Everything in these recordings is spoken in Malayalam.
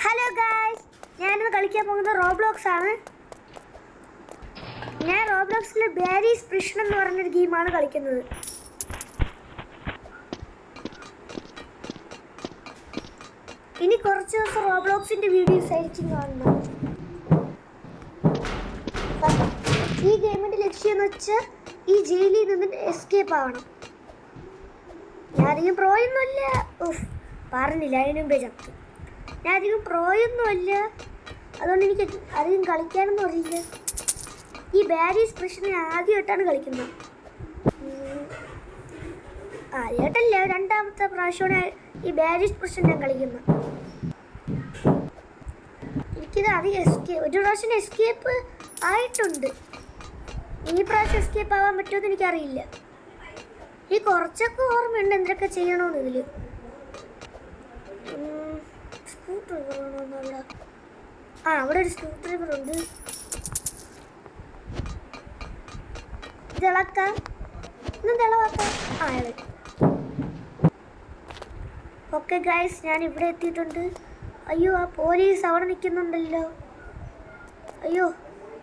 ഹലോ ഗായ്സ്, ഞാനിന്ന് കളിക്കാൻ പോകുന്നത് റോബ്ലോക്സ് ആണ്. ഞാൻ റോബ്ലോക്സിൽ ബാരീസ് പ്രിഷൻ എന്ന് പറഞ്ഞൊരു ഗെയിമാണ് കളിക്കുന്നത്. ഇനി കുറച്ച് ദിവസം റോബ്ലോക്സിന്റെ വീഡിയോസ് ആയിരിക്കും കാണുന്നത്. ഈ ഗെയിമിന്റെ ലക്ഷ്യം എന്ന് വെച്ചാൽ ഈ ജയിലിൽ നിന്ന് എസ്കേപ്പ് ആവണം. ഞാൻ അധികം പ്രോയൊന്നുമല്ല, പറഞ്ഞില്ല അതിന് മുമ്പേ ചത്തു. ഞാൻ അധികം പ്രോയൊന്നുമല്ല, അതുകൊണ്ട് എനിക്ക് അധികം കളിക്കാനൊന്നും അറിയില്ല. ഈ ബാരീസ് പ്രിഷൻ ആദ്യമായിട്ടാണ് കളിക്കുന്നത്. ആദ്യമായിട്ടല്ല, രണ്ടാമത്തെ പ്രാവശ്യമാണ് ഈ ബാരീസ് പ്രിഷൻ ഞാൻ കളിക്കുന്നത്. എനിക്കിത് അധികം ഒരു പ്രാവശ്യം എസ്കേപ്പ് ആയിട്ടുണ്ട്. ഈ പ്രാവശ്യം എസ്കേപ്പ് ആവാൻ പറ്റുമെന്ന് എനിക്കറിയില്ല. ഈ കുറച്ചൊക്കെ ഓർമ്മയുണ്ട് എന്തൊക്കെ ചെയ്യണമെന്ന് ഇതിൽ. സ്ക്രൂ ഡ്രൈവർ ആണോ? അവിടെ ഒരു സ്ക്രൂ ഡ്രൈവർ ഉണ്ട്. തിളക്കാം, തിളവാക്കാം. ഓക്കെ ഗൈസ്, ഞാൻ ഇവിടെ എത്തിയിട്ടുണ്ട്. അയ്യോ, ആ പോലീസ് അവിടെ നിൽക്കുന്നുണ്ടല്ലോ. അയ്യോ,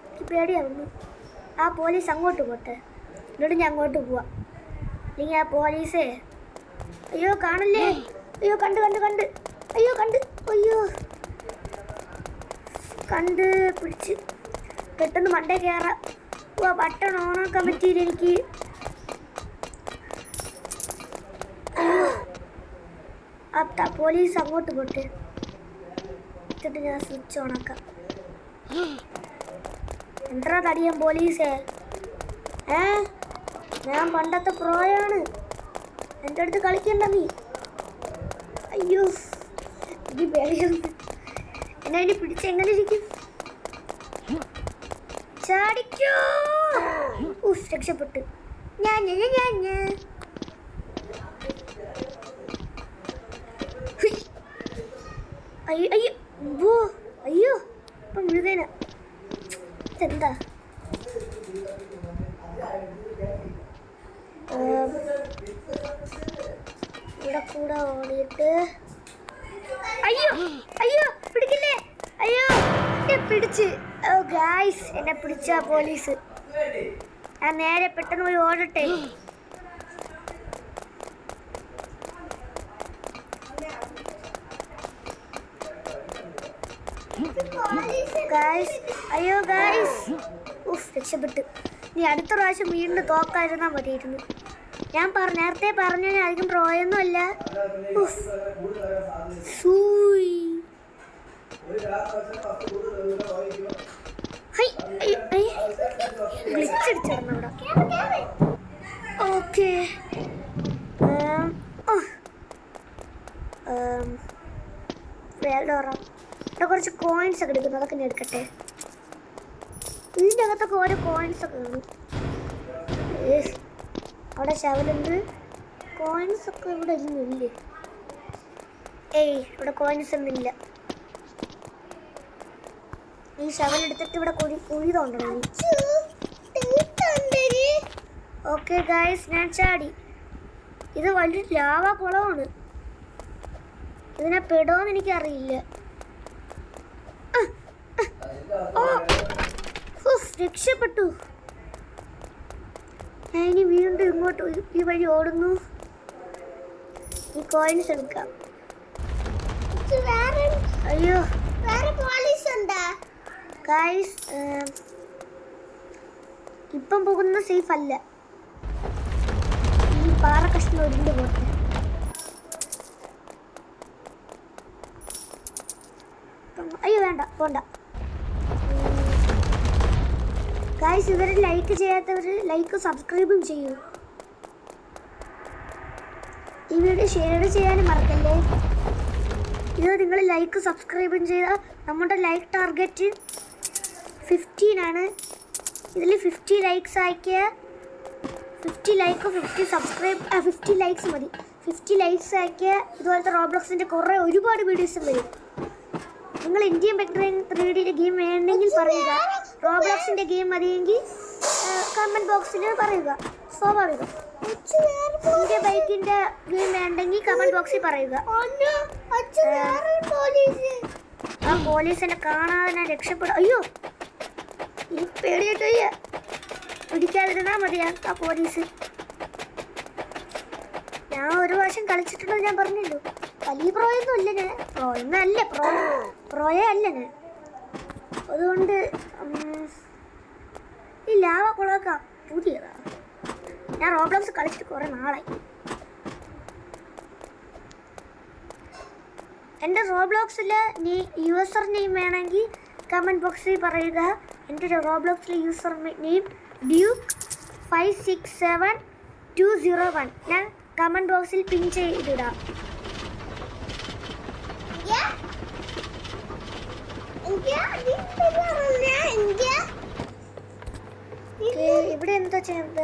എനിക്ക് പേടിയാവുന്നു. ആ പോലീസ് അങ്ങോട്ട് പോട്ടെ, എന്നിട്ട് ഞാൻ അങ്ങോട്ട് പോവാം. അല്ലെങ്കിൽ ആ പോലീസേ, അയ്യോ കാണല്ലേ, അയ്യോ കണ്ട് അയ്യോ കണ്ട് പിടിച്ച് പെട്ടെന്ന് മണ്ടേ കയറാം. ബട്ടൺ ഓണാക്കാൻ പറ്റിയില്ല എനിക്ക്. ആ പോലീസ് അങ്ങോട്ട് പോട്ടെ, എന്നിട്ട് ഞാൻ സ്വിച്ച് ഓണാക്കാം. എന്താ തടിയാൻ പോലീസേ? ഞാൻ പണ്ടത്തെ പ്രോയാണ്, എൻ്റെ അടുത്ത് കളിക്കണ്ട നീ. അയ്യോ, എനിക്ക് പേടിയുണ്ട്. എന്നെ അതിന് പിടിച്ചെങ്ങനെ ഇരിക്കും? ചാടിക്കോ! രക്ഷപ്പെട്ടു. ഞാൻ അയ്യോ ഇപ്പം മുഴുവേന. ഇതെന്താ? ഇവിടെ കൂടെ ഓടിയിട്ട് അയ്യോ പിടിക്കില്ലേ? അയ്യോ പിടിച്ച്. ഗായ്സ്, എന്നെ പിടിച്ച പോലീസ്. ഞാൻ നേരെ പെട്ടെന്ന് പോയി ഓടട്ടെ. ഗായ്സ്, അയ്യോ ഗായ്സ്, രക്ഷപ്പെട്ടു. നീ അടുത്ത പ്രാവശ്യം വീണ്ടും തോക്കായിരുന്നാൽ മതിയായിരുന്നു. ഞാൻ നേരത്തെ പറഞ്ഞു ഞാൻ അധികം പ്രോയൊന്നും അല്ല. ഓക്കെ, ഇവിടെ കുറച്ച് കോയിൻസ് ഒക്കെ എടുക്കുന്നു, അതൊക്കെ ഞാൻ എടുക്കട്ടെ. ഇതിൻ്റെ അകത്തൊക്കെ ഓരോ കോയിൻസ് ഒക്കെ കാണും. അവിടെ ശവലുണ്ട്. കോയിൻസ് ഒക്കെ ഇവിടെ ഇല്ലേ? ഇവിടെ കോയിൻസ് ഒന്നുമില്ല. ഈ ശവലെടുത്തിട്ട് ഇവിടെ കുഴി തോണ്ടണം. ഓക്കെ ഗായ്സ്, ഞാൻ ചാടി. ഇത് വലിയ ലാവ കുളമാണ്. ഇതിനെ പെടുമെന്ന് എനിക്കറിയില്ല. രക്ഷപ്പെട്ടു. ഞാൻ ഇനി വീണ്ടും ഇങ്ങോട്ട് ഈ വഴി ഓടുന്നു. ഈ കോയിൻസ് എടുക്കാം. അയ്യോ, വേറെ പോലീസ് ഉണ്ടാ? ഗായ്സ്, ഇപ്പം പോകുന്ന സേഫ് അല്ല. ഈ പാറ കഷ്ണം ഒരുണ്ട് പോട്ടെ. അയ്യോ വേണ്ട, പോണ്ട. ഗായ്സ്, ഇവരെ ലൈക്ക് ചെയ്യാത്തവർ ലൈക്ക് സബ്സ്ക്രൈബും ചെയ്യൂ. ഈ വീഡിയോ ഷെയർ ചെയ്യാനും മറക്കല്ലേ. ഇത് നിങ്ങൾ ലൈക്ക് സബ്സ്ക്രൈബും ചെയ്താൽ നമ്മുടെ ലൈക്ക് ടാർഗറ്റ് 15 ആണ്. ഇതിൽ 50 ലൈക്സ് അയക്കുക. 50 ലൈക്ക് 50 സബ്സ്ക്രൈബ് 50 ലൈക്സ് മതി. 50 ലൈക്സ് അയക്കുക. ഇതുപോലത്തെ റോബ്ലോക്സിൻ്റെ ഒരുപാട് വീഡിയോസും വരും. നിങ്ങൾ ഇന്ത്യൻ പെട്രോൾ 3Dയുടെ ഗെയിം വേണമെങ്കിൽ പറയുക. റോബ്ലോക്സിൻ്റെ ഗെയിം മതിയെങ്കിൽ കമൻറ്റ് ബോക്സിൽ പറയുക. സ്വാഭാവികം. ഇന്ത്യ ബൈക്കിൻ്റെ ഗെയിം വേണ്ടെങ്കിൽ കമൻറ്റ് ബോക്സിൽ പറയുക. ആ പോലീസ് എന്നെ കാണാതെ ഞാൻ രക്ഷപ്പെടും. അയ്യോ എനിക്ക് പേടിയായിട്ട് വയ്യ. പിടിക്കാതിരുന്നാ മതിയാ ആ പോലീസ്. ഞാൻ ഒരു പ്രാവശ്യം കളിച്ചിട്ടുണ്ടെന്ന് ഞാൻ പറഞ്ഞല്ലോ. വലിയ പ്രോയൊന്നും അല്ല ഞാൻ. പ്രോയേ അല്ല ഞാൻ. അതുകൊണ്ട് ഈ ലാവ കുളമൊക്കെ പുതിയതാ. ഞാൻ റോബ്ലോക്സ് കളിച്ചിട്ട് കുറേ നാളായി. എൻ്റെ റോബ്ലോക്സിൽ യൂസർ നെയിം വേണമെങ്കിൽ കമൻറ്റ് ബോക്സിൽ പറയുക. എൻ്റെ റോബ്ലോക്സിലെ യൂസർ നെയിം Duke567201. ഞാൻ കമൻറ്റ് ബോക്സിൽ പിൻ ചെയ്തിടാം. ഇവിടെ എന്താ ചെയ്യണ്ട?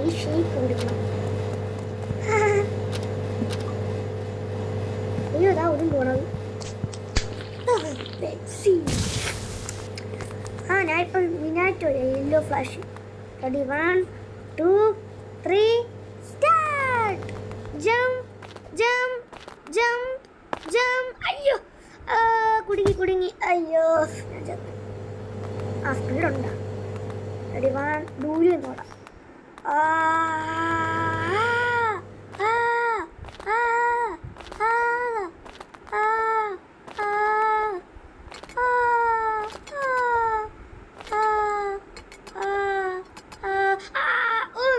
ഈ ഷേപ്പ് കൊടുക്കണം. അയ്യോ അതാ ഒന്നും പോണത്. ഞാൻ ഇപ്പൊ Minato yellow flash. Ready 1 2 3 start. Jump. അയ്യോ കുടുങ്ങി. അയ്യോ ആ സ്പീഡുണ്ടാ. റെഡി 1 ദൂരെ നോടാ.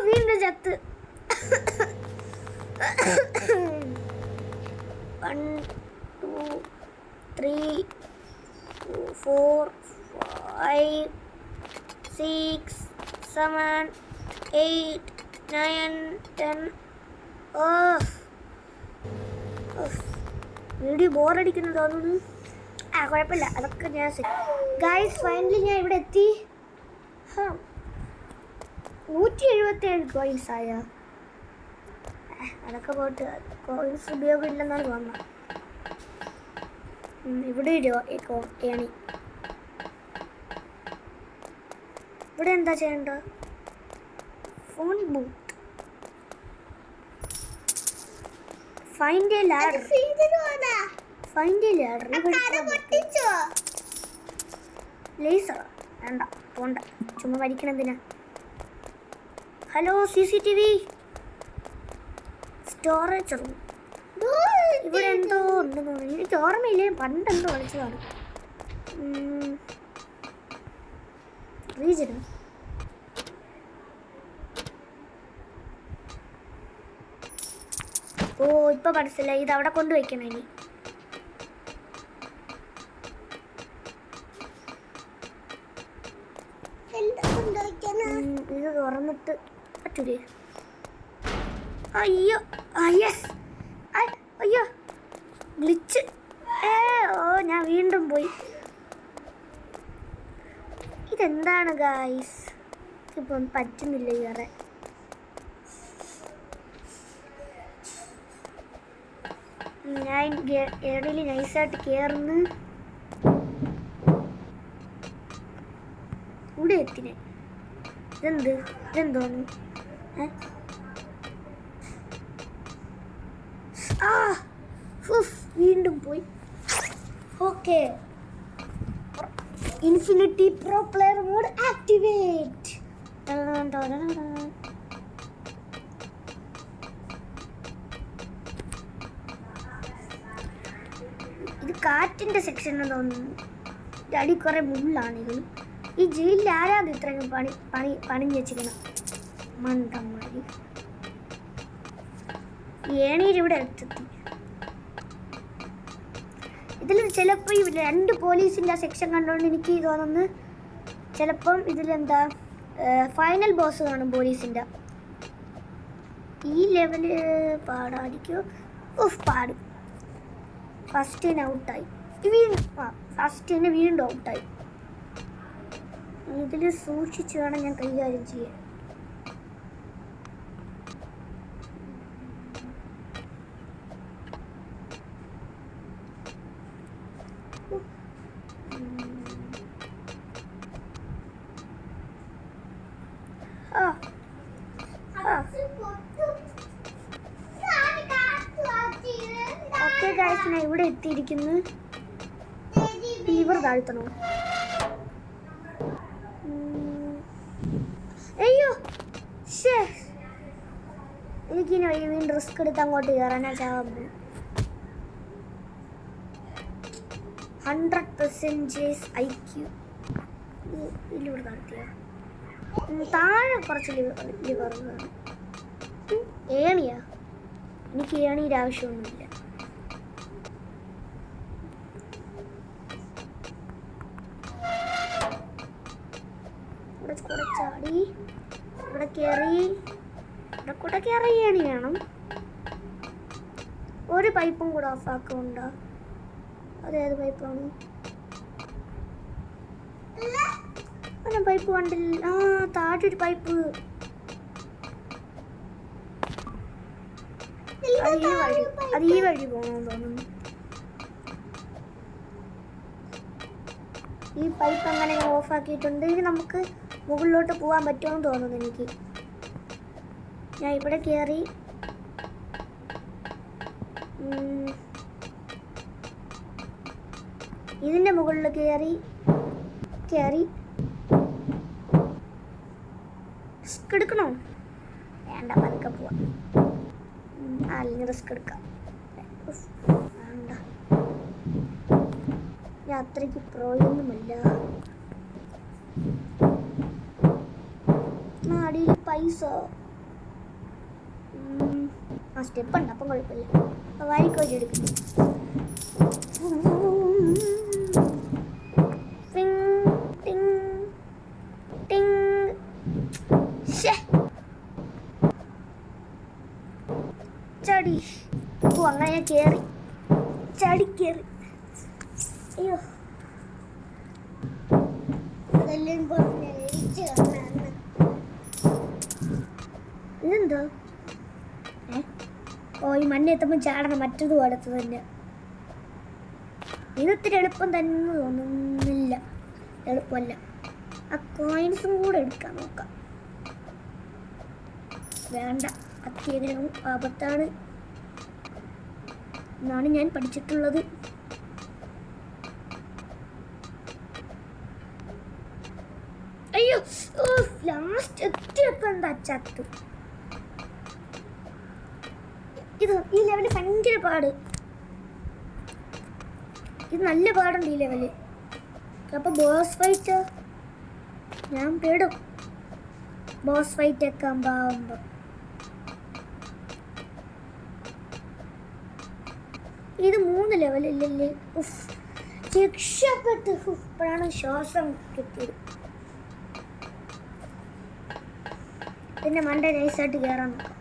വീണ്ടും ചത്ത്. 1 2 3 4 5 6 7 8 9 10. വീഡിയോ ബോറടിക്കുന്നു തോന്നുന്നു. കുഴപ്പമില്ല, അതൊക്കെ ഞാൻ ഗൈസ് ഫൈനലി ഞാൻ ഇവിടെ എത്തി. 177 കോയിൻസ് ആയ. അതൊക്കെ പോയിട്ട് കോയിൻസ് ഉപയോഗമില്ലെന്നാണ് തോന്നുന്നത്. ഇവിടെ ഏണി. ഇവിടെ എന്താ ചെയ്യണ്ട? Phone booth. Find a ladder. Laser വേണ്ട, പോണ്ട, ചുമ്മാ വലിക്കണെന്തിനാ. Hello CCTV. Storage room. ഇവിടെ എന്തോ ഉണ്ടെന്ന് തോന്നുന്നു. എനിക്ക് ഓർമ്മയില്ലേ, പണ്ടെന്തോ കളിച്ചതാണ്. റീജന്. ഓ ഇപ്പൊ മനസ്സിലായി, ഇത് അവിടെ കൊണ്ടുവയ്ക്കണം. ഇനി ഇത് തുറന്നിട്ട് പറ്റൂലേ? അയ്യോ യെസ്. അയ്യോ ഗ്ലിച്ച്. ഞാൻ വീണ്ടും പോയി. ഇതെന്താണ് ഗായ്സ്? ഇപ്പം പറ്റുന്നില്ല വേറെ. ഞാൻ ഇടയിൽ നൈസായിട്ട് കയറുന്നു. ഇവിടെ എത്തിനെ. ഇതെന്തോന്നു? വീണ്ടും പോയി. Okay, infinity pro player mode activate. ഇത് കാറ്റിന്റെ സെക്ഷൻ തോന്നുന്നു. അടി കുറെ മുള്ളാണികൾ. ഈ ജയിലിൽ ആരാത് ഇത്രയും പണിഞ്ഞ് വെച്ചിരിക്കണം? മണ്ടന്മാര്. ഏണിയിൽ ഇവിടെ എത്തി. ഇതിൽ ചിലപ്പോൾ ഈ 2 പോലീസിൻ്റെ സെക്ഷൻ കണ്ടുകൊണ്ട് എനിക്ക് തോന്നുന്നു ചിലപ്പം ഇതിലെന്താ ഫൈനൽ ബോസ് കാണും പോലീസിൻ്റെ. ഈ ലെവല് പാടായിരിക്കും. പാടും. ഫസ്റ്റ് ഔട്ടായി. ഫസ്റ്റ് വീണ്ടും ഔട്ടായി. ഇതിൽ സൂക്ഷിച്ച് വേണം ഞാൻ കൈകാര്യം ചെയ്യാൻ. ഞാൻ ഇവിടെ എത്തിയിരിക്കുന്നു. ലിവർ താഴ്ത്തണോ? അയ്യോ ശേ, എനിക്കിനി വീണ്ടും റിസ്ക് എടുത്ത് അങ്ങോട്ട് കയറാനാ ചാവുന്നു. 100% IQ. ലിവർ താഴ്ത്തിയ താഴെ കുറച്ച് ലിവർ ഏണിയാ. എനിക്ക് ഏണിയുടെ ആവശ്യമൊന്നുമില്ല. ഇവിടെ കൂടെ ചാടി ഇവിടെ കയറി ഇവിടെ കൂടെ കയറി ഏണി വേണം. ഒരു പൈപ്പും കൂടെ ഓഫാക്കുന്നുണ്ടോ? അതേത് പൈപ്പാണ്? പൈപ്പ് കണ്ടില്ല. താഴെ ഒരു പൈപ്പ്. അത് ഈ വഴി പോകണമെന്ന് തോന്നുന്നു. ഈ പൈപ്പ് അങ്ങനെ ഓഫ് ആക്കിയിട്ടുണ്ട്. ഇനി നമുക്ക് മുകളിലോട്ട് പോകാൻ പറ്റുമെന്ന് തോന്നുന്നു എനിക്ക്. ഞാൻ ഇവിടെ കയറി ഇതിൻ്റെ മുകളിൽ കയറി റിസ്ക് എടുക്കണോ? വേണ്ട, പതുക്കെ പോവാം. അല്ലെങ്കിൽ റിസ്ക് എടുക്കാം. വേണ്ട, ഞാൻ അത്രയ്ക്ക് പ്രോയൊന്നുമല്ല. അടിയിൽ പൈസ സ്റ്റെപ്പ് ഉണ്ട്, അപ്പം കുഴപ്പമില്ല. വായിക്കോരി എടുക്കുന്നു. ചടി അങ്ങനെ ഞാൻ കയറി ചടി കയറി. അയ്യോ ഇതെന്തോ? ഓ, ഈ മണ്ണെത്തുമ്പോൾ ചാടണം. മറ്റത് പോലത്ത് തന്നെ. ഇതൊത്തിരി എളുപ്പം തന്നെ തോന്നുന്നില്ല. എളുപ്പമല്ല. ആ കോയിൻസും കൂടെ എടുക്കാൻ നോക്കാം. വേണ്ട, അത്യാഗ്രഹം ആപത്താണ് എന്നാണ് ഞാൻ പഠിച്ചിട്ടുള്ളത്. അയ്യോ, ലാസ്റ്റ് എത്തിയപ്പോൾ എന്താ ചത്തു. ഈ ലെവല് ഭയങ്കര പാട്. ഇത് നല്ല പാടുണ്ട് ഈ ലെവല്. അപ്പൊ ബോസ് ഫൈറ്റ് ഞാൻ പേടും. ബോസ് ഫൈറ്റ് ഒക്കെ ആകുമ്പോ ഇത് 3 ലെവലില്ലല്ലേ. രക്ഷപ്പെട്ടു. ഇപ്പോഴാണ് ശ്വാസം കിട്ടിയത്. പിന്നെ മണ്ട നൈസായിട്ട് കയറാൻ നോക്കാം.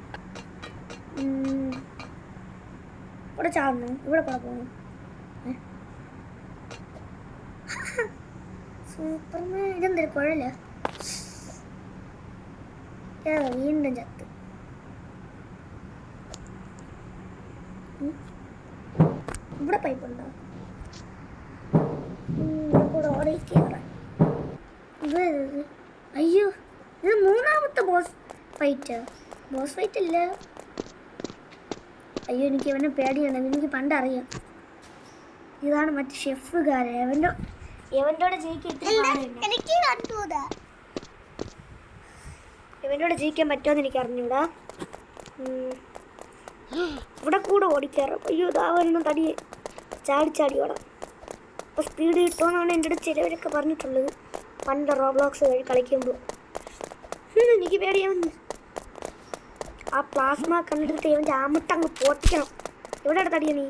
ഇവിടെ ചാടണോ? ഇവിടെ കൂടെ പോകണം. സൂപ്പർമാൻ ഇതെന്തൊരു കുഴല. വീണ്ടും ചത്ത്. ഇവിടെ പൈപ്പുണ്ടോ? കൂടെ ഓടി കയറാൻ. അയ്യോ, ഇത് 3ാമത്തെ ബോസ് ഫൈറ്റ്. ബോസ് ഫൈറ്റ് അല്ല. അയ്യോ, എനിക്ക് ഇവനെ പേടിയാണ്. എനിക്ക് പണ്ടറിയാം. ഇതാണ് മറ്റേ ഷെഫുകാരൻ. ഇവൻ്റോടെ ജയിക്കാൻ പറ്റുമെന്ന് എനിക്ക് അറിഞ്ഞൂടാ. ഇവിടെ കൂടെ ഓടിക്കാറ്. അയ്യോ, ഇതാവൊന്നും തടി ചാടി ഓടാം. അപ്പോൾ സ്പീഡ് കിട്ടുമെന്നാണ് എൻ്റെ അടുത്ത് ചിലവരൊക്കെ പറഞ്ഞിട്ടുള്ളത് പണ്ട് റോബ്ലോക്സ് വഴി കളിക്കുമ്പോൾ. എനിക്ക് പേടിയാവുന്നു. ആ പ്ലാസ്മ കണ്ടിട്ട് ഇവൻ്റെ ആമിട്ടങ്ങ് പൊട്ടിക്കണം. എവിടെ അടുത്തടിയ നീ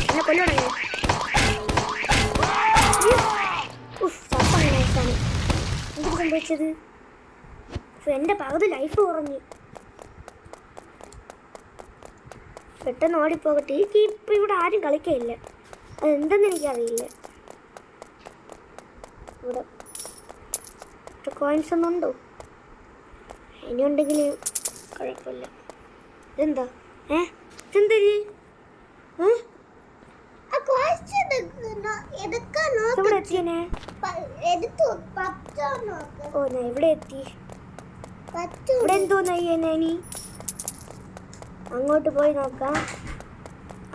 എന്നെ കൊല്ലണേ? നൈസാണ്. എന്ത് സംഭവിച്ചത്? എൻ്റെ പകുതി ലൈഫ് കുറഞ്ഞു. പെട്ടെന്ന് ഓടിപ്പോകട്ടെ. ഇപ്പം ഇവിടെ ആരും കളിക്കയില്ല. അതെന്തെന്ന് എനിക്കറിയില്ല. ഇവിടെ കോയിൻസ് ഒന്നും ഉണ്ടോ? ഇനിയുണ്ടെങ്കിൽ കുഴപ്പമില്ല. ഇതെന്താ? ഇതെന്തരി? ഓ, ഞാൻ ഇവിടെ എത്തി. ഇവിടെ എന്തോന്നായി? അങ്ങോട്ട് പോയി നോക്കാം.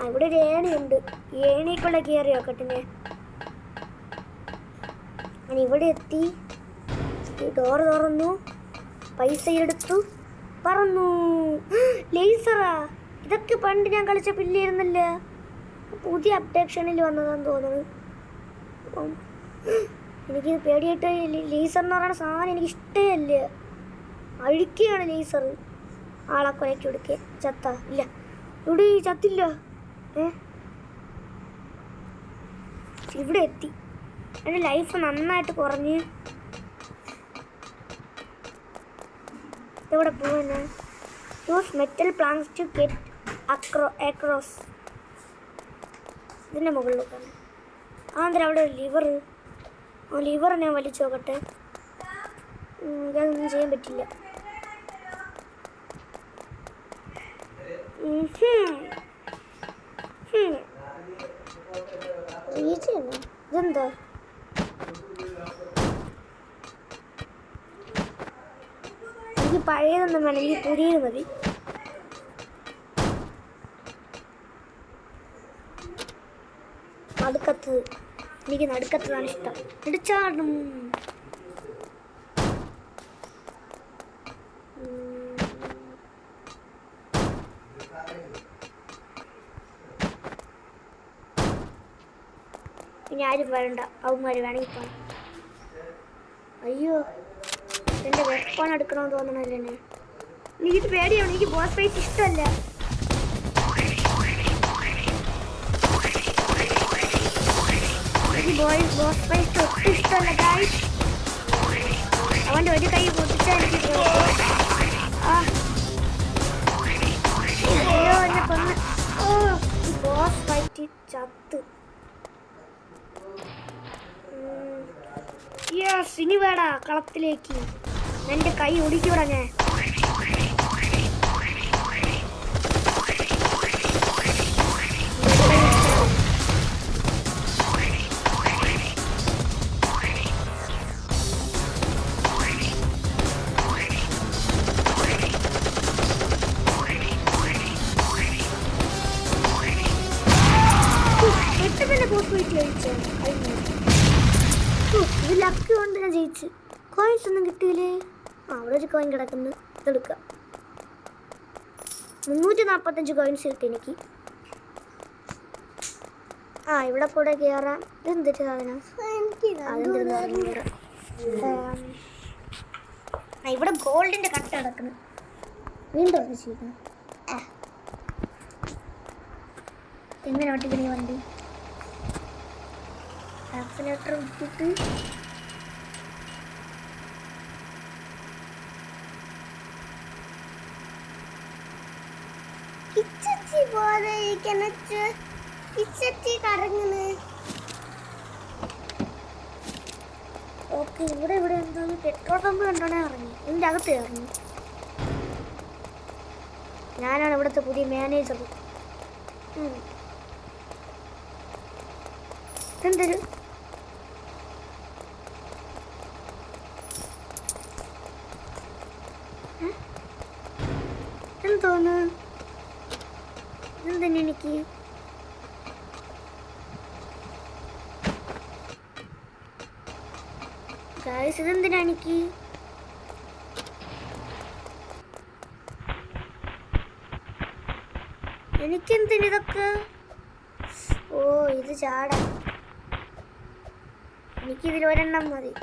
ഇവിടെ ഒരു ഏണിയുണ്ട്. ഈ ഏണിക്കുള്ള കയറി നോക്കട്ടെ. ഞാൻ ഇവിടെ എത്തി. ഈ ഡോറ് തുറന്നു, പൈസ എടുത്തു, പറന്നു. ലേസറാ! ഇതൊക്കെ പണ്ട് ഞാൻ കളിച്ച പില്ലായിരുന്നല്ല. പുതിയ അപ്ഡേഷനിൽ വന്നതാന്ന് തോന്നുന്നു. എനിക്കിത് പേടിയായിട്ട്. ലേസർ എന്ന് പറയുന്ന സാധനം എനിക്ക് ഇഷ്ടമല്ല. അഴിക്കുകയാണ് ലേസർ. ആളെ കൊലക്കി കൊടുക്കുക. ചത്ത ഇല്ല, ഇവിടെ ചത്തില്ല. ഇവിടെ എത്തി. എൻ്റെ ലൈഫ് നന്നായിട്ട് കുറഞ്ഞ്. ഇവിടെ പോവാ. Use metal planks to get across. ഇതിൻ്റെ മുകളിലേക്കാണ്. അന്നേരം അവിടെ ഒരു ലിവർ. ആ ലിവർ ഞാൻ വലിച്ചു നോക്കട്ടെ. ഇതൊന്നും ചെയ്യാൻ പറ്റില്ല. ഇതെന്താ? എനിക്ക് പഴയതൊന്നും വേണം, എനിക്ക് പുതിയത് മതി. നടുക്കത്തത്. എനിക്ക് നടുക്കത്തതാണ് ഇഷ്ടം. ഇടിച്ചാടും. ഇനി ആരും വരണ്ട. അവന്മാർ വേണമെങ്കിൽ പോകാം. അയ്യോ, എൻ്റെ വെപ്പൺ എടുക്കണമെന്ന് തോന്നണല്ലേ എന്നെ. എനിക്കിത് പേടിയാണ്. എനിക്ക് ബോസ് ഫൈറ്റ് ഇഷ്ടമല്ല. ബോസ് ഫൈറ്റ് ഒട്ടും ഇഷ്ടമല്ല ഗായ്സ്. അവൻ്റെ ഒരു കൈ പൊട്ടിച്ചാൽ എനിക്ക് അയ്യോ എന്നെ കൊന്ന്. ബോസ് ഫൈറ്റ് ചത്ത്. യെസ്, ഇനി വേടാ കളത്തിലേക്ക്. എൻ്റെ കൈ ഒടിക്കൂടാ ഞാൻ. പെട്ടെന്ന് ബോസ് ഫൈറ്റ് കഴിച്ചു. ഇത് ലക്ക് കൊണ്ട് ഞാൻ ജയിച്ചു. കോയിൻസ് ഒന്നും കിട്ടിയില്ലേ? അവിടെ ഒരു കോയിൻ കിടക്കുന്നു. ഇതെടുക്കുക. 345 കോയിൻസ് കിട്ടി എനിക്ക്. ഇവിടെ കൂടെ കയറാം. ഇതെന്തൊരു സാധനം? ഇവിടെ ഗോൾഡിന്റെ കട്ട കിടക്കുന്നു. വീണ്ടും ചെയ്യുന്നു. എങ്ങനെ ഓട്ടിക്കണേ വണ്ടി? ആക്സിലേറ്റർ ഇട്ടിട്ട് ഓക്കെ, ഇവിടെ എന്തോ പെട്രോൾ പമ്പ് കണ്ടോണേ ഇറങ്ങി. ഇതിൻ്റെ അകത്ത് ഇറങ്ങി. ഞാനാണ് ഇവിടുത്തെ പുതിയ മാനേജർ. എന്തൊരു എന്തോന്ന്? ഇതെന്തിനാ എനിക്ക്? ഗായ്സ്, ഇതെന്തിനാ എനിക്ക്? എനിക്കെന്തിനിതൊക്കെ? ഓ, ഇത് ചാടാ. എനിക്കിതിൽ ഒരെണ്ണം മതി.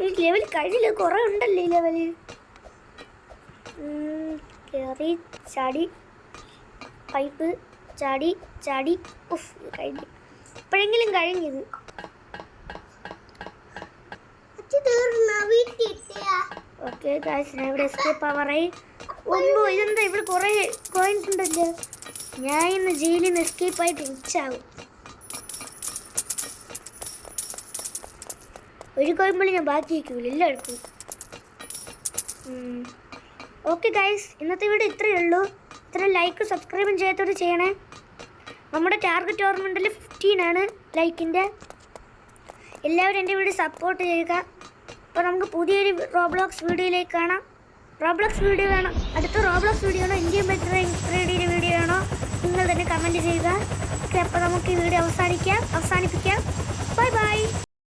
ഈ ലെവൽ കഴിഞ്ഞില്ല, കുറേ ഉണ്ടല്ലോ ഈ ലെവല്. കയറി ചാടി, പൈപ്പ് ചാടി ചാടി. ഉഫ്, കഴിഞ്ഞു. ഇപ്പോഴെങ്കിലും കഴിഞ്ഞത്. ഓക്കെ ഗായ്സ്, ഞാൻ ഇവിടെ എസ്കേപ്പ് ആവാറായി. ഒമ്പോ, ഇതെന്താ ഇവിടെ കുറേ കോയിൻസ് ഉണ്ടല്ലോ. ഞാൻ ഇന്ന് ജയിലിൽ നിന്ന് എസ്കേപ്പ് ആയിട്ട് റിച്ച് ആകും. ഒരു കോയിൻ പോലും ഞാൻ ബാക്കി വയ്ക്കൂല, എല്ലാം എടുക്കും. ഓക്കെ ഗൈസ്, ഇന്നത്തെ വീഡിയോ ഇത്രയേ ഉള്ളൂ. ഇത്ര ലൈക്ക് സബ്സ്ക്രൈബും ചെയ്യാത്തോട് ചെയ്യണേ. നമ്മുടെ ടാർഗറ്റ് ഓർമ്മണ്ടിൽ 15 ആണ് ലൈക്കിൻ്റെ. എല്ലാവരും എൻ്റെ വീഡിയോ സപ്പോർട്ട് ചെയ്യുക. അപ്പോൾ നമുക്ക് പുതിയൊരു റോബ്ലോക്സ് വീഡിയോയിലേക്ക് കാണാം. റോബ്ലോക്സ് വീഡിയോ വേണോ, അടുത്ത റോബ്ലോക്സ് വീഡിയോ ആണോ, ഇന്ത്യൻ ബെറ്റർ 3Dയുടെ വീഡിയോ ആണോ, നിങ്ങൾ തന്നെ കമൻറ്റ് ചെയ്യുക. ഓക്കെ, അപ്പോൾ നമുക്ക് ഈ വീഡിയോ അവസാനിപ്പിക്കാം. Bye bye.